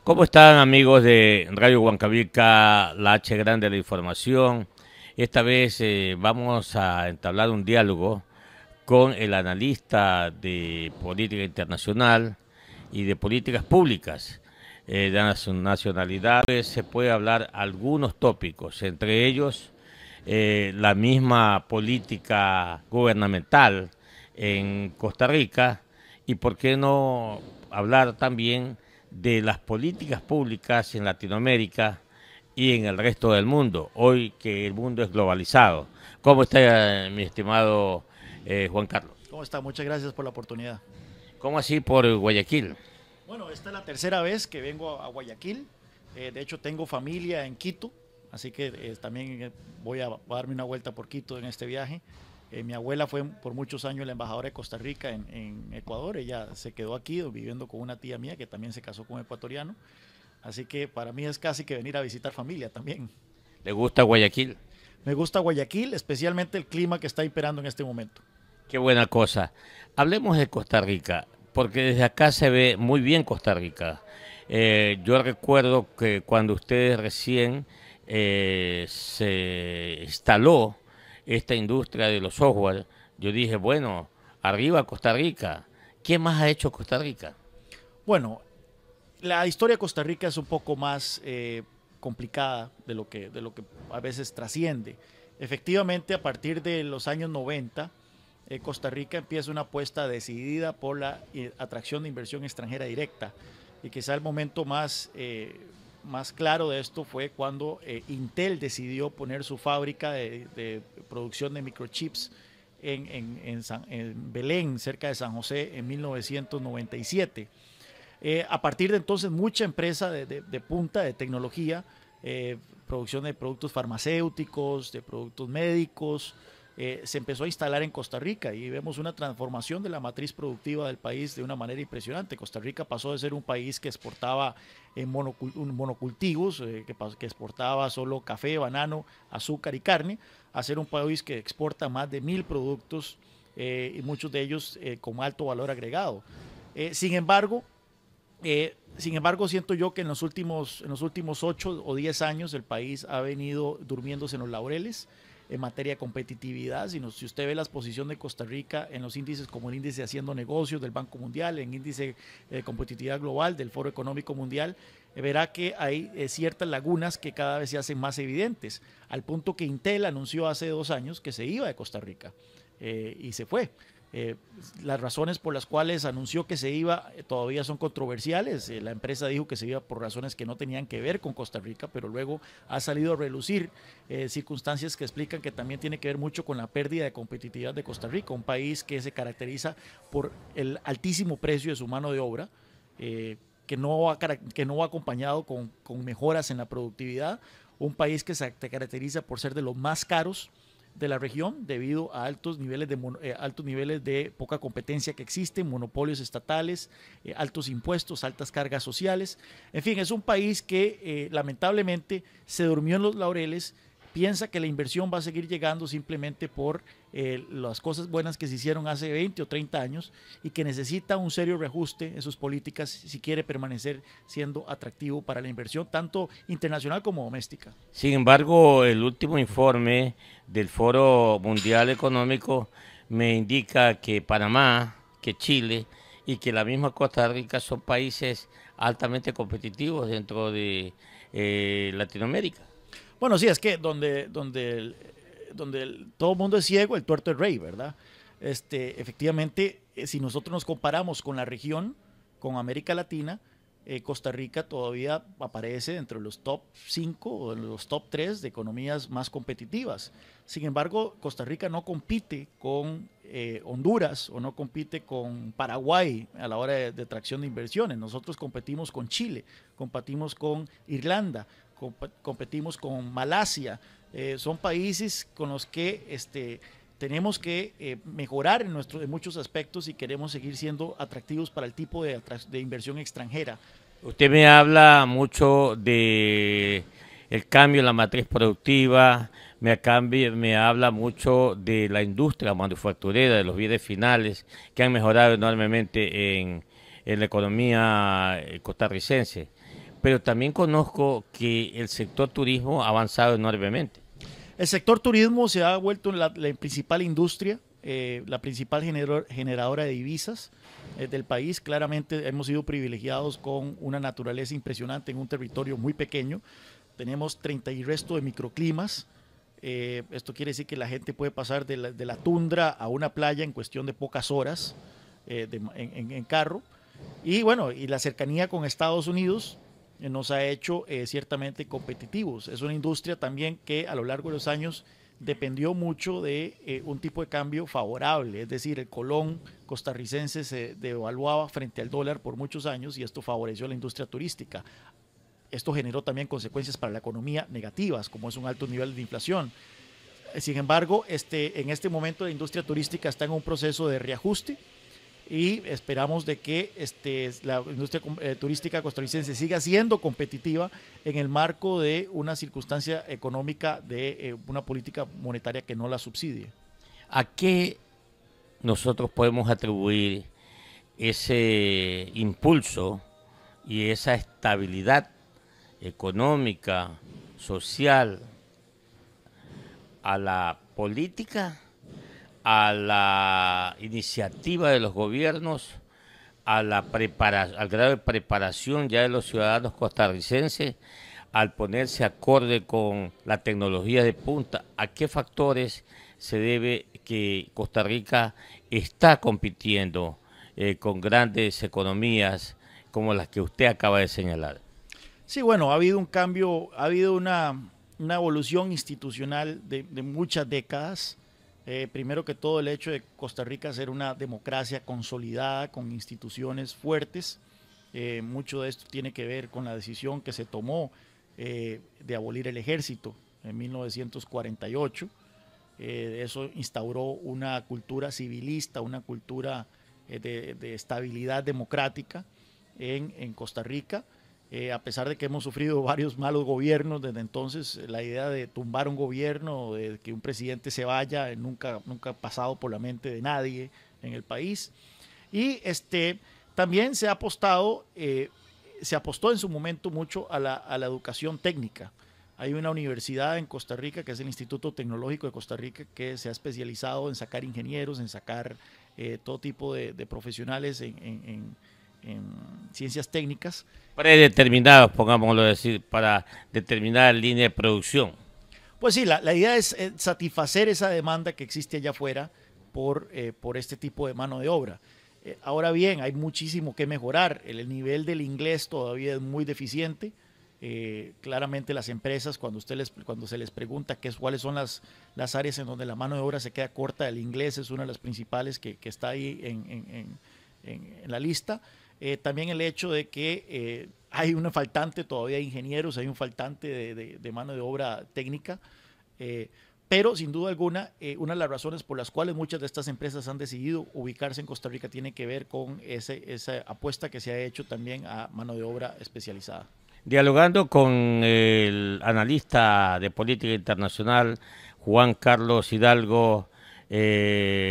¿Cómo están amigos de Radio Huancavilca, la H grande de la información? Esta vez vamos a entablar un diálogo con el analista de política internacional y de políticas públicas de las nacionalidades. Se puede hablar algunos tópicos, entre ellos la misma política gubernamental en Costa Rica y por qué no hablar también de las políticas públicas en Latinoamérica y en el resto del mundo, hoy que el mundo es globalizado. ¿Cómo está, mi estimado Juan Carlos? ¿Cómo está? Muchas gracias por la oportunidad. ¿Cómo así por Guayaquil? Bueno, esta es la tercera vez que vengo a Guayaquil. De hecho, tengo familia en Quito, así que también voy a darme una vuelta por Quito en este viaje. Mi abuela fue por muchos años la embajadora de Costa Rica en Ecuador. Ella se quedó aquí viviendo con una tía mía que también se casó con un ecuatoriano. Así que para mí es casi que venir a visitar familia también. ¿Le gusta Guayaquil? Me gusta Guayaquil, especialmente el clima que está imperando en este momento. Qué buena cosa. Hablemos de Costa Rica, porque desde acá se ve muy bien Costa Rica. Yo recuerdo que cuando ustedes recién se instaló esta industria de los software, yo dije, bueno, arriba Costa Rica. ¿Qué más ha hecho Costa Rica? Bueno, la historia de Costa Rica es un poco más complicada de lo que a veces trasciende. Efectivamente, a partir de los años 90, Costa Rica empieza una apuesta decidida por la atracción de inversión extranjera directa. Y quizá el momento más claro de esto fue cuando Intel decidió poner su fábrica de producción de microchips en Belén, cerca de San José, en 1997. A partir de entonces, mucha empresa de punta de tecnología, producción de productos farmacéuticos, de productos médicos, se empezó a instalar en Costa Rica y vemos una transformación de la matriz productiva del país de una manera impresionante. Costa Rica pasó de ser un país que exportaba monocultivos, que exportaba solo café, banano, azúcar y carne, a ser un país que exporta más de 1000 productos y muchos de ellos con alto valor agregado. Sin embargo, siento yo que en los últimos 8 o 10 años el país ha venido durmiéndose en los laureles en materia de competitividad. Si usted ve la posición de Costa Rica en los índices como el índice Haciendo Negocios del Banco Mundial, en índice de competitividad global del Foro Económico Mundial, verá que hay ciertas lagunas que cada vez se hacen más evidentes, al punto que Intel anunció hace 2 años que se iba de Costa Rica y se fue. Eh, las razones por las cuales anunció que se iba todavía son controversiales. La empresa dijo que se iba por razones que no tenían que ver con Costa Rica, pero luego ha salido a relucir circunstancias que explican que también tiene que ver mucho con la pérdida de competitividad de Costa Rica, un país que se caracteriza por el altísimo precio de su mano de obra, que no va acompañado con mejoras en la productividad, un país que se caracteriza por ser de los más caros de la región debido a altos niveles de poca competencia que existen, monopolios estatales, altos impuestos, altas cargas sociales. En fin, es un país que lamentablemente se durmió en los laureles, piensa que la inversión va a seguir llegando simplemente por las cosas buenas que se hicieron hace 20 o 30 años y que necesita un serio reajuste en sus políticas si quiere permanecer siendo atractivo para la inversión, tanto internacional como doméstica. Sin embargo, el último informe del Foro Mundial Económico me indica que Panamá, que Chile y que la misma Costa Rica son países altamente competitivos dentro de Latinoamérica. Bueno, sí, es que todo el mundo es ciego, el tuerto es rey, ¿verdad? Efectivamente, si nosotros nos comparamos con la región, con América Latina, Costa Rica todavía aparece entre los top 5 o los top 3 de economías más competitivas. Sin embargo, Costa Rica no compite con Honduras o no compite con Paraguay a la hora de atracción de inversiones. Nosotros competimos con Chile, competimos con Irlanda, competimos con Malasia. Son países con los que tenemos que mejorar en muchos aspectos si queremos seguir siendo atractivos para el tipo de inversión extranjera. Usted me habla mucho de el cambio en la matriz productiva, me habla mucho de la industria manufacturera, de los bienes finales, que han mejorado enormemente en la economía costarricense. pero también conozco que el sector turismo ha avanzado enormemente. El sector turismo se ha vuelto la principal industria, la principal generadora de divisas del país. Claramente hemos sido privilegiados con una naturaleza impresionante en un territorio muy pequeño. Tenemos 30 y resto de microclimas. Esto quiere decir que la gente puede pasar de la tundra a una playa en cuestión de pocas horas en carro. Y bueno, y la cercanía con Estados Unidos nos ha hecho ciertamente competitivos. Es una industria también que a lo largo de los años dependió mucho de un tipo de cambio favorable, es decir, el colón costarricense se devaluaba frente al dólar por muchos años y esto favoreció a la industria turística. Esto generó también consecuencias para la economía negativas, como es un alto nivel de inflación. Sin embargo, en este momento la industria turística está en un proceso de reajuste y esperamos de que la industria turística costarricense siga siendo competitiva en el marco de una circunstancia económica de una política monetaria que no la subsidie. ¿A qué nosotros podemos atribuir ese impulso y esa estabilidad económica, social, a la política, a la iniciativa de los gobiernos, al grado de preparación ya de los ciudadanos costarricenses, al ponerse acorde con la tecnología de punta? ¿A qué factores se debe que Costa Rica está compitiendo con grandes economías como las que usted acaba de señalar? Sí, bueno, ha habido un cambio, ha habido una evolución institucional de muchas décadas. Primero que todo, el hecho de Costa Rica ser una democracia consolidada con instituciones fuertes. Mucho de esto tiene que ver con la decisión que se tomó de abolir el ejército en 1948. Eso instauró una cultura civilista, una cultura de estabilidad democrática en Costa Rica. A pesar de que hemos sufrido varios malos gobiernos desde entonces, la idea de tumbar un gobierno, de que un presidente se vaya, nunca ha pasado por la mente de nadie en el país. Y también se apostó en su momento mucho a la educación técnica. Hay una universidad en Costa Rica, que es el Instituto Tecnológico de Costa Rica, que se ha especializado en sacar ingenieros, en sacar todo tipo de profesionales en ciencias técnicas. Predeterminados, pongámoslo decir, para determinada línea de producción. Pues sí, la idea es satisfacer esa demanda que existe allá afuera por este tipo de mano de obra. Ahora bien, hay muchísimo que mejorar. El nivel del inglés todavía es muy deficiente. Claramente las empresas, cuando se les pregunta cuáles son las áreas en donde la mano de obra se queda corta, el inglés es una de las principales que está ahí en la lista. También el hecho de que hay un faltante todavía de ingenieros, hay un faltante de mano de obra técnica, pero sin duda alguna, una de las razones por las cuales muchas de estas empresas han decidido ubicarse en Costa Rica tiene que ver con esa apuesta que se ha hecho también a mano de obra especializada. Dialogando con el analista de política internacional Juan Carlos Hidalgo,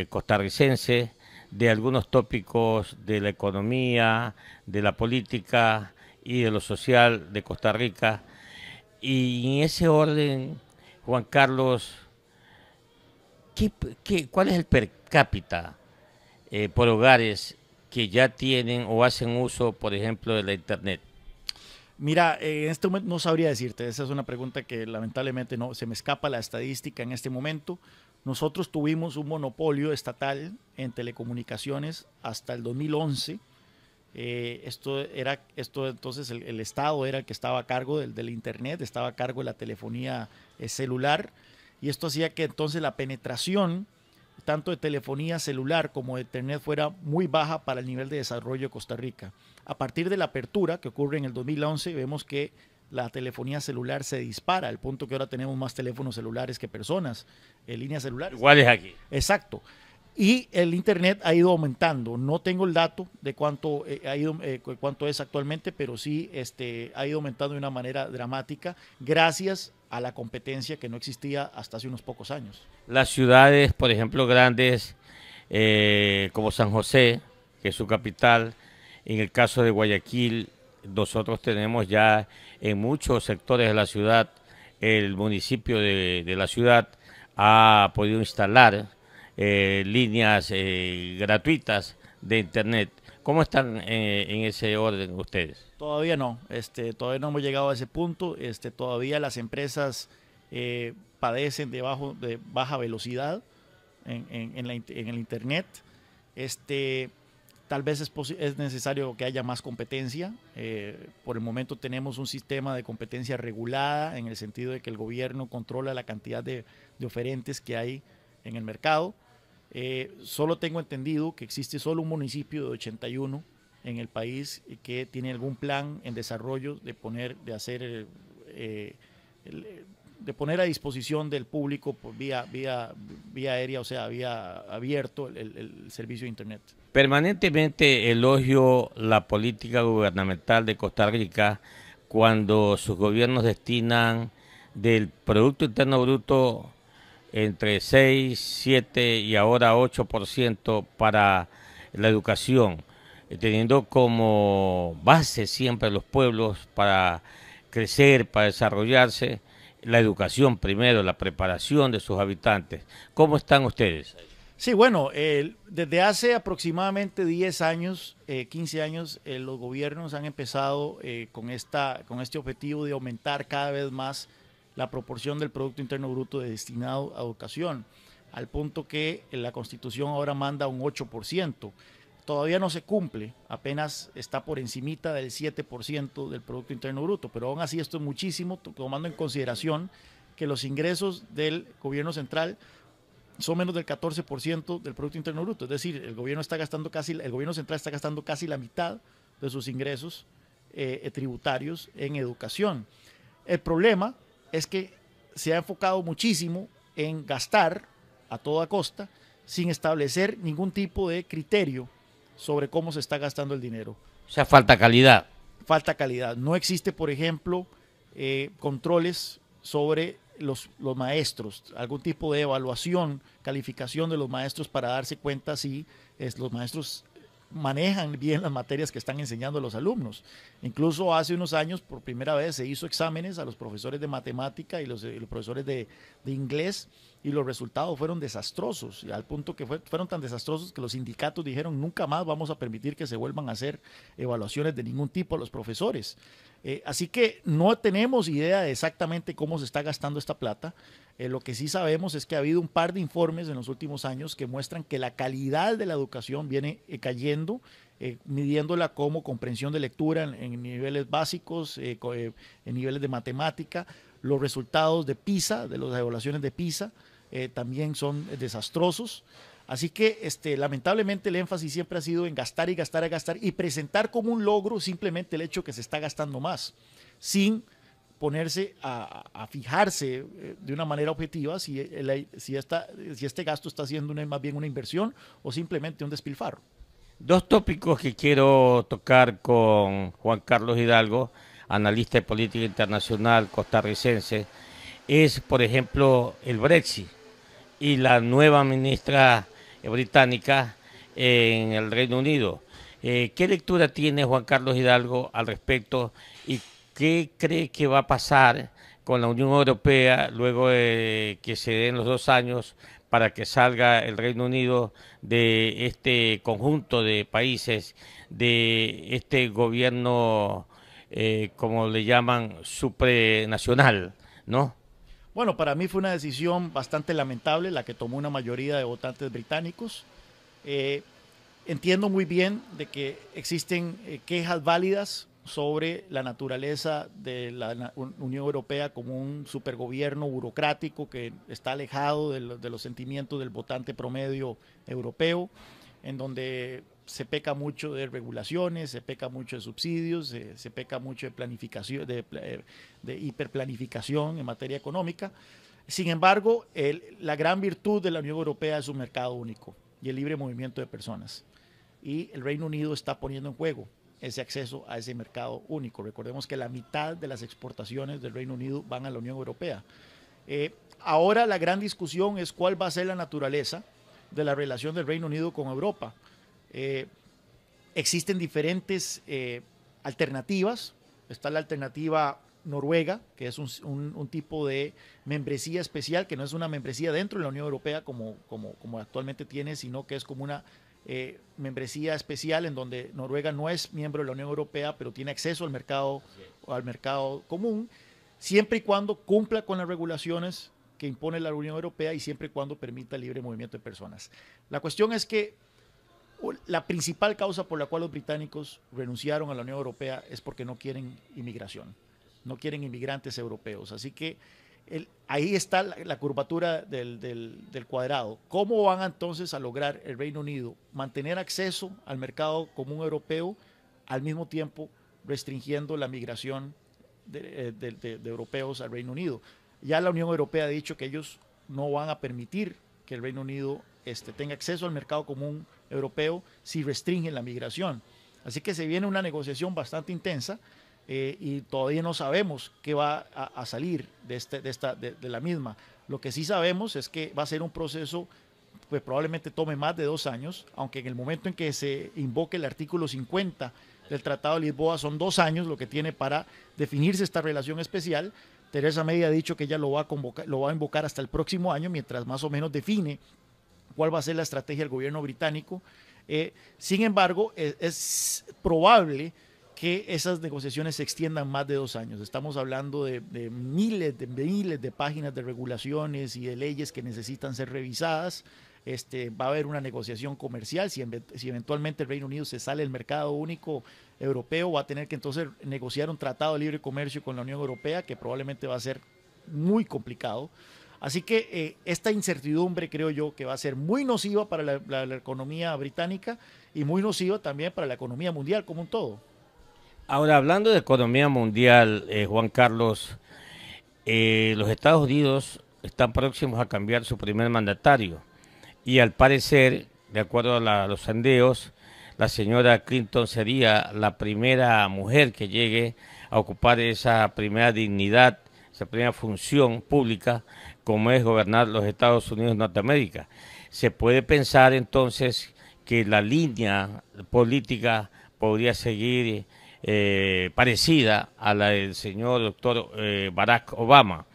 costarricense, de algunos tópicos de la economía, de la política y de lo social de Costa Rica. Y en ese orden, Juan Carlos, ¿cuál es el per cápita por hogares que ya tienen o hacen uso, por ejemplo, de la Internet? Mira, en este momento no sabría decirte, esa es una pregunta que lamentablemente no se me escapa la estadística en este momento. Nosotros tuvimos un monopolio estatal en telecomunicaciones hasta el 2011. Entonces el Estado era el que estaba a cargo del Internet, estaba a cargo de la telefonía celular, y esto hacía que entonces la penetración tanto de telefonía celular como de Internet fuera muy baja para el nivel de desarrollo de Costa Rica. A partir de la apertura que ocurre en el 2011, vemos que la telefonía celular se dispara, al punto que ahora tenemos más teléfonos celulares que personas en líneas celulares. Igual es aquí. Exacto. Y el Internet ha ido aumentando. No tengo el dato de cuánto es actualmente, pero sí ha ido aumentando de una manera dramática gracias a la competencia que no existía hasta hace unos pocos años. Las ciudades, por ejemplo, grandes como San José, que es su capital, en el caso de Guayaquil, nosotros tenemos ya en muchos sectores de la ciudad, el municipio de la ciudad ha podido instalar líneas gratuitas de internet. ¿Cómo están en ese orden ustedes? Todavía no, todavía no hemos llegado a ese punto. Todavía las empresas padecen de baja velocidad en el internet. Tal vez es necesario que haya más competencia. Por el momento tenemos un sistema de competencia regulada en el sentido de que el gobierno controla la cantidad de oferentes que hay en el mercado. Solo tengo entendido que existe solo un municipio de 81 en el país que tiene algún plan en desarrollo de poner a disposición del público por vía aérea, o sea, vía abierto el servicio de internet. Permanentemente elogio la política gubernamental de Costa Rica cuando sus gobiernos destinan del Producto Interno Bruto entre 6, 7 y ahora 8% para la educación, teniendo como base siempre los pueblos para crecer, para desarrollarse, la educación primero, la preparación de sus habitantes. ¿Cómo están ustedes? Sí, bueno, desde hace aproximadamente 10 años, 15 años, los gobiernos han empezado con este objetivo de aumentar cada vez más la proporción del Producto Interno Bruto destinado a educación, al punto que la Constitución ahora manda un 8%. Todavía no se cumple, apenas está por encimita del 7% del Producto Interno Bruto, pero aún así esto es muchísimo, tomando en consideración que los ingresos del gobierno central son menos del 14% del Producto Interno Bruto. Es decir, el gobierno central está gastando casi la mitad de sus ingresos tributarios en educación. El problema es que se ha enfocado muchísimo en gastar a toda costa sin establecer ningún tipo de criterio sobre cómo se está gastando el dinero. O sea, falta calidad. Falta calidad. No existe, por ejemplo, controles sobre los maestros, algún tipo de evaluación, calificación de los maestros para darse cuenta si los maestros manejan bien las materias que están enseñando a los alumnos. Incluso hace unos años, por primera vez, se hizo exámenes a los profesores de matemática y los profesores de inglés, y los resultados fueron desastrosos, al punto que fueron tan desastrosos que los sindicatos dijeron: nunca más vamos a permitir que se vuelvan a hacer evaluaciones de ningún tipo a los profesores. Así que no tenemos idea de exactamente cómo se está gastando esta plata. Lo que sí sabemos es que ha habido un par de informes en los últimos años que muestran que la calidad de la educación viene cayendo, midiéndola como comprensión de lectura en niveles básicos, en niveles de matemática. Los resultados de PISA, de las evaluaciones de PISA, también son desastrosos. Así que lamentablemente el énfasis siempre ha sido en gastar y gastar y gastar, y presentar como un logro simplemente el hecho que se está gastando más, sin ponerse a fijarse de una manera objetiva si este gasto está siendo más bien una inversión o simplemente un despilfarro. Dos tópicos que quiero tocar con Juan Carlos Hidalgo, analista de política internacional costarricense, es, por ejemplo, el Brexit y la nueva ministra británica en el Reino Unido. ¿Qué lectura tiene Juan Carlos Hidalgo al respecto y qué cree que va a pasar con la Unión Europea luego de que se den los 2 años para que salga el Reino Unido de este conjunto de países, de este gobierno, como le llaman, supranacional, ¿no? Bueno, para mí fue una decisión bastante lamentable la que tomó una mayoría de votantes británicos. Entiendo muy bien de que existen quejas válidas sobre la naturaleza de la Unión Europea como un supergobierno burocrático que está alejado de los sentimientos del votante promedio europeo, en donde se peca mucho de regulaciones, se peca mucho de subsidios, se peca mucho de planificación, de hiperplanificación en materia económica. Sin embargo, la gran virtud de la Unión Europea es su mercado único y el libre movimiento de personas. Y el Reino Unido está poniendo en juego ese acceso a ese mercado único. Recordemos que la mitad de las exportaciones del Reino Unido van a la Unión Europea. Ahora la gran discusión es cuál va a ser la naturaleza de la relación del Reino Unido con Europa. Existen diferentes alternativas. Está la alternativa Noruega, que es un tipo de membresía especial, que no es una membresía dentro de la Unión Europea como actualmente tiene, sino que es como una membresía especial en donde Noruega no es miembro de la Unión Europea, pero tiene acceso al mercado común, siempre y cuando cumpla con las regulaciones que impone la Unión Europea y siempre y cuando permita el libre movimiento de personas. La cuestión es que la principal causa por la cual los británicos renunciaron a la Unión Europea es porque no quieren inmigración, no quieren inmigrantes europeos. Así que ahí está la curvatura del cuadrado. ¿Cómo van entonces a lograr el Reino Unido mantener acceso al mercado común europeo al mismo tiempo restringiendo la migración de europeos al Reino Unido? Ya la Unión Europea ha dicho que ellos no van a permitir que el Reino Unido tenga acceso al mercado común europeo si restringen la migración. Así que se viene una negociación bastante intensa y todavía no sabemos qué va a salir de la misma. Lo que sí sabemos es que va a ser un proceso pues probablemente tome más de 2 años, aunque en el momento en que se invoque el artículo 50 del Tratado de Lisboa son 2 años lo que tiene para definirse esta relación especial. Theresa May ha dicho que ella lo va a invocar hasta el próximo año, mientras más o menos define cuál va a ser la estrategia del gobierno británico. Sin embargo, es probable que esas negociaciones se extiendan más de 2 años. Estamos hablando de miles de páginas de regulaciones y de leyes que necesitan ser revisadas. Va a haber una negociación comercial. Si eventualmente el Reino Unido se sale del mercado único europeo, va a tener que entonces negociar un tratado de libre comercio con la Unión Europea, que probablemente va a ser muy complicado. Así que esta incertidumbre creo yo que va a ser muy nociva para la economía británica y muy nociva también para la economía mundial como un todo. Ahora, hablando de economía mundial, Juan Carlos, los Estados Unidos están próximos a cambiar su primer mandatario y al parecer, de acuerdo a los sondeos, la señora Clinton sería la primera mujer que llegue a ocupar esa primera dignidad, esa primera función pública, como es gobernar los Estados Unidos de Norteamérica. Se puede pensar entonces que la línea política podría seguir parecida a la del señor doctor Barack Obama.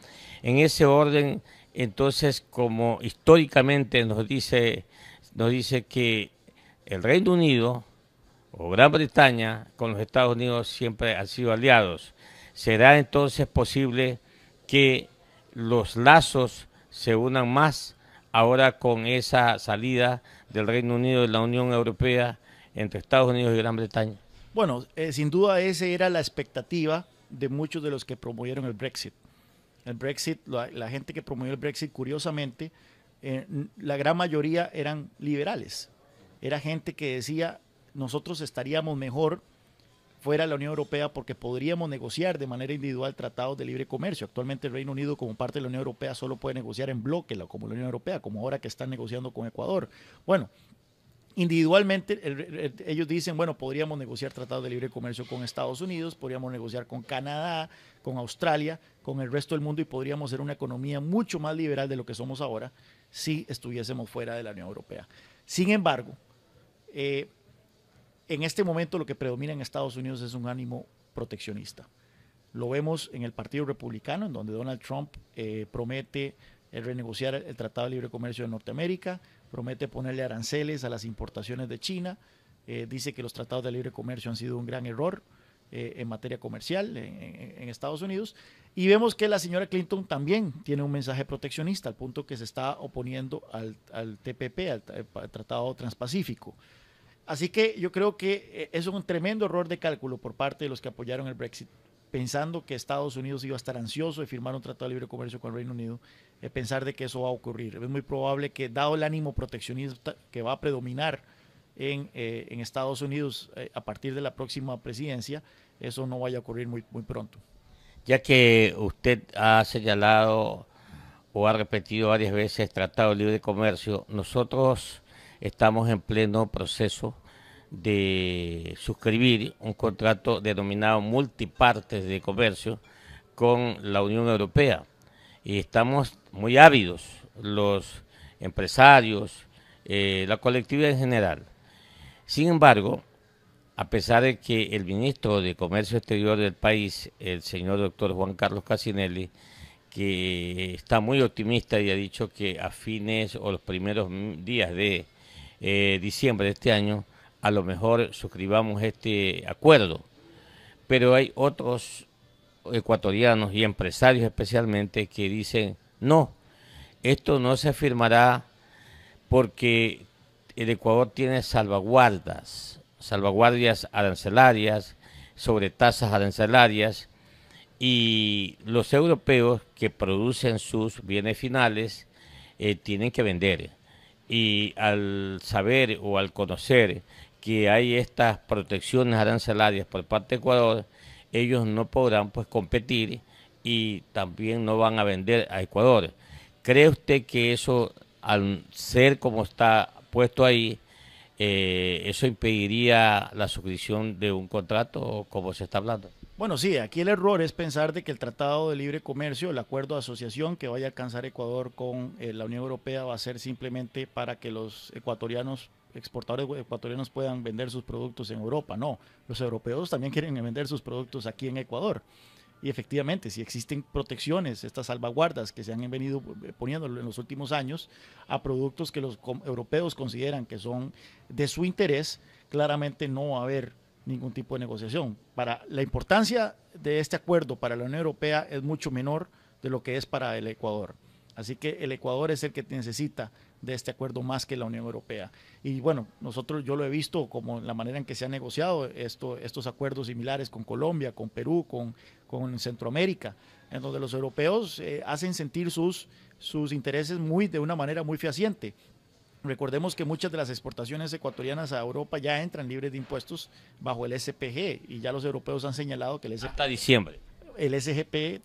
En ese orden, entonces, como históricamente nos dice que el Reino Unido o Gran Bretaña con los Estados Unidos siempre han sido aliados, ¿será entonces posible que los lazos se unan más ahora con esa salida del Reino Unido de la Unión Europea entre Estados Unidos y Gran Bretaña? Bueno, sin duda esa era la expectativa de muchos de los que promovieron el Brexit. El Brexit, la gente que promovió el Brexit, curiosamente, la gran mayoría eran liberales. Era gente que decía, nosotros estaríamos mejor fuera de la Unión Europea porque podríamos negociar de manera individual tratados de libre comercio. Actualmente el Reino Unido, como parte de la Unión Europea, solo puede negociar en bloque, como la Unión Europea, como ahora que están negociando con Ecuador. Bueno, individualmente ellos dicen, bueno, podríamos negociar tratados de libre comercio con Estados Unidos, podríamos negociar con Canadá, con Australia, con el resto del mundo y podríamos ser una economía mucho más liberal de lo que somos ahora si estuviésemos fuera de la Unión Europea. Sin embargo, en este momento lo que predomina en Estados Unidos es un ánimo proteccionista. Lo vemos en el Partido Republicano, en donde Donald Trump promete renegociar el Tratado de Libre Comercio de Norteamérica, promete ponerle aranceles a las importaciones de China, dice que los tratados de libre comercio han sido un gran error en materia comercial en Estados Unidos, y vemos que la señora Clinton también tiene un mensaje proteccionista, al punto que se está oponiendo al TPP, al Tratado Transpacífico. Así que yo creo que es un tremendo error de cálculo por parte de los que apoyaron el Brexit, pensando que Estados Unidos iba a estar ansioso de firmar un tratado de libre comercio con el Reino Unido, pensar de que eso va a ocurrir. Es muy probable que, dado el ánimo proteccionista que va a predominar en Estados Unidos a partir de la próxima presidencia, eso no vaya a ocurrir muy pronto. Ya que usted ha señalado o ha repetido varias veces Tratado de Libre Comercio, nosotros estamos en pleno proceso de suscribir un contrato denominado multipartes de comercio con la Unión Europea y estamos muy ávidos los empresarios, la colectividad en general. Sin embargo, a pesar de que el ministro de Comercio Exterior del país, el señor doctor Juan Carlos Casinelli, que está muy optimista y ha dicho que a fines o los primeros días de diciembre de este año, a lo mejor suscribamos este acuerdo. Pero hay otros ecuatorianos y empresarios especialmente que dicen, no, esto no se firmará porque el Ecuador tiene salvaguardias arancelarias, sobre tasas arancelarias, y los europeos que producen sus bienes finales tienen que vender. Y al saber o al conocer que hay estas protecciones arancelarias por parte de Ecuador, ellos no podrán pues competir y también no van a vender a Ecuador. ¿Cree usted que eso, al ser como está puesto ahí, eso impediría la suscripción de un contrato como se está hablando? Bueno, sí, aquí el error es pensar de que el Tratado de Libre Comercio, el acuerdo de asociación que vaya a alcanzar Ecuador con la Unión Europea va a ser simplemente para que los ecuatorianos, exportadores ecuatorianos puedan vender sus productos en Europa. No, los europeos también quieren vender sus productos aquí en Ecuador. Y efectivamente, si existen protecciones, estas salvaguardas que se han venido poniendo en los últimos años a productos que los europeos consideran que son de su interés, claramente no va a haber ningún tipo de negociación. Para la importancia de este acuerdo para la Unión Europea es mucho menor de lo que es para el Ecuador. Así que el Ecuador es el que necesita de este acuerdo más que la Unión Europea. Y bueno, yo lo he visto como la manera en que se han negociado estos acuerdos similares con Colombia, con Perú, con Centroamérica, en donde los europeos hacen sentir sus intereses de una manera muy fehaciente. Recordemos que muchas de las exportaciones ecuatorianas a Europa ya entran libres de impuestos bajo el SPG y ya los europeos han señalado que hasta diciembre. El SPG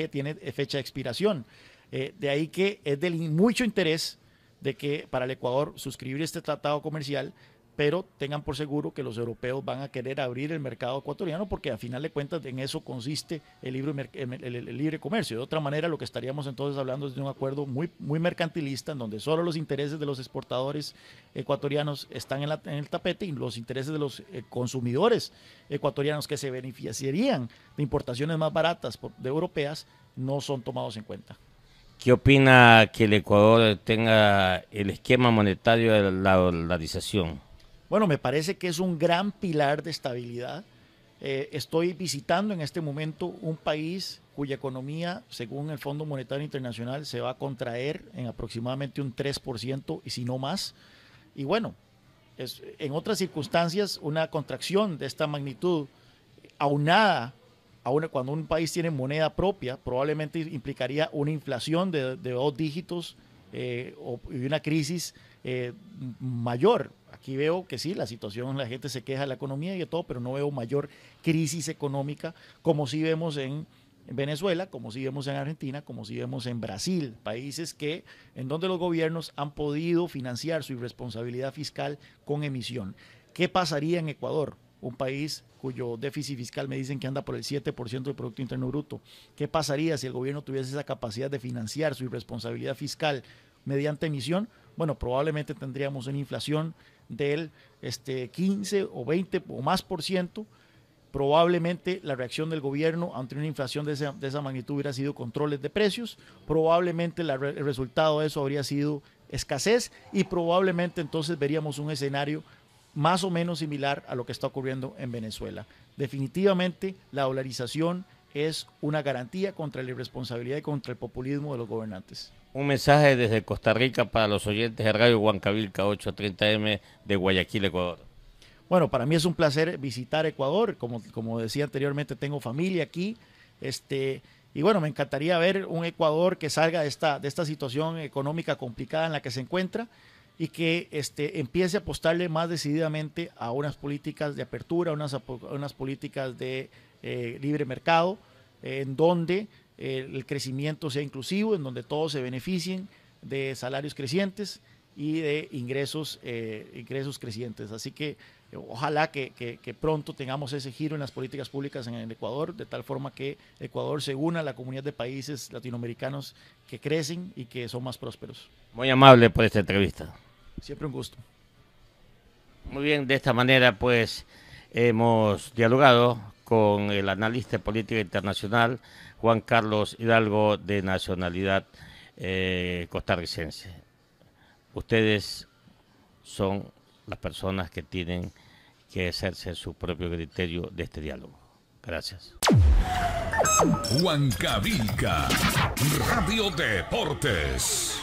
tiene fecha de expiración. De ahí que es de mucho interés de que para el Ecuador suscribir este tratado comercial, pero tengan por seguro que los europeos van a querer abrir el mercado ecuatoriano porque a final de cuentas en eso consiste el libre comercio. De otra manera, lo que estaríamos entonces hablando es de un acuerdo muy, muy mercantilista en donde solo los intereses de los exportadores ecuatorianos están en el tapete y los intereses de los consumidores ecuatorianos que se beneficiarían de importaciones más baratas de europeas no son tomados en cuenta. ¿Qué opina que el Ecuador tenga el esquema monetario de la dolarización? Bueno, me parece que es un gran pilar de estabilidad. Estoy visitando en este momento un país cuya economía, según el Fondo Monetario Internacional, se va a contraer en aproximadamente un 3% y si no más. Y bueno, en otras circunstancias, una contracción de esta magnitud, aunada cuando un país tiene moneda propia, probablemente implicaría una inflación de 2 dígitos y una crisis mayor. Aquí veo que sí, la situación, la gente se queja de la economía y de todo, pero no veo mayor crisis económica como sí vemos en Venezuela, como sí vemos en Argentina, como sí vemos en Brasil, países en donde los gobiernos han podido financiar su irresponsabilidad fiscal con emisión. ¿Qué pasaría en Ecuador? Un país cuyo déficit fiscal me dicen que anda por el 7% del Producto Interno Bruto. ¿Qué pasaría si el gobierno tuviese esa capacidad de financiar su irresponsabilidad fiscal mediante emisión? Bueno, probablemente tendríamos una inflación del 15 o 20 o más por ciento. Probablemente la reacción del gobierno ante una inflación de esa magnitud hubiera sido controles de precios. Probablemente el resultado de eso habría sido escasez y probablemente entonces veríamos un escenario más o menos similar a lo que está ocurriendo en Venezuela. Definitivamente la dolarización es una garantía contra la irresponsabilidad y contra el populismo de los gobernantes. Un mensaje desde Costa Rica para los oyentes de Radio Huancavilca 830M de Guayaquil, Ecuador. Bueno, para mí es un placer visitar Ecuador. Como decía anteriormente, tengo familia aquí. Y bueno, me encantaría ver un Ecuador que salga de esta situación económica complicada en la que se encuentra y que empiece a apostarle más decididamente a unas políticas de apertura, unas políticas de libre mercado, en donde el crecimiento sea inclusivo, en donde todos se beneficien de salarios crecientes y de ingresos crecientes. Así que ojalá que pronto tengamos ese giro en las políticas públicas en el Ecuador, de tal forma que Ecuador se una a la comunidad de países latinoamericanos que crecen y que son más prósperos. Muy amable por esta entrevista. Siempre un gusto. Muy bien, de esta manera pues hemos dialogado con el analista de política internacional Juan Carlos Hidalgo, de nacionalidad costarricense. Ustedes son las personas que tienen que hacerse su propio criterio de este diálogo. Gracias. Huancavilca, Radio Deportes.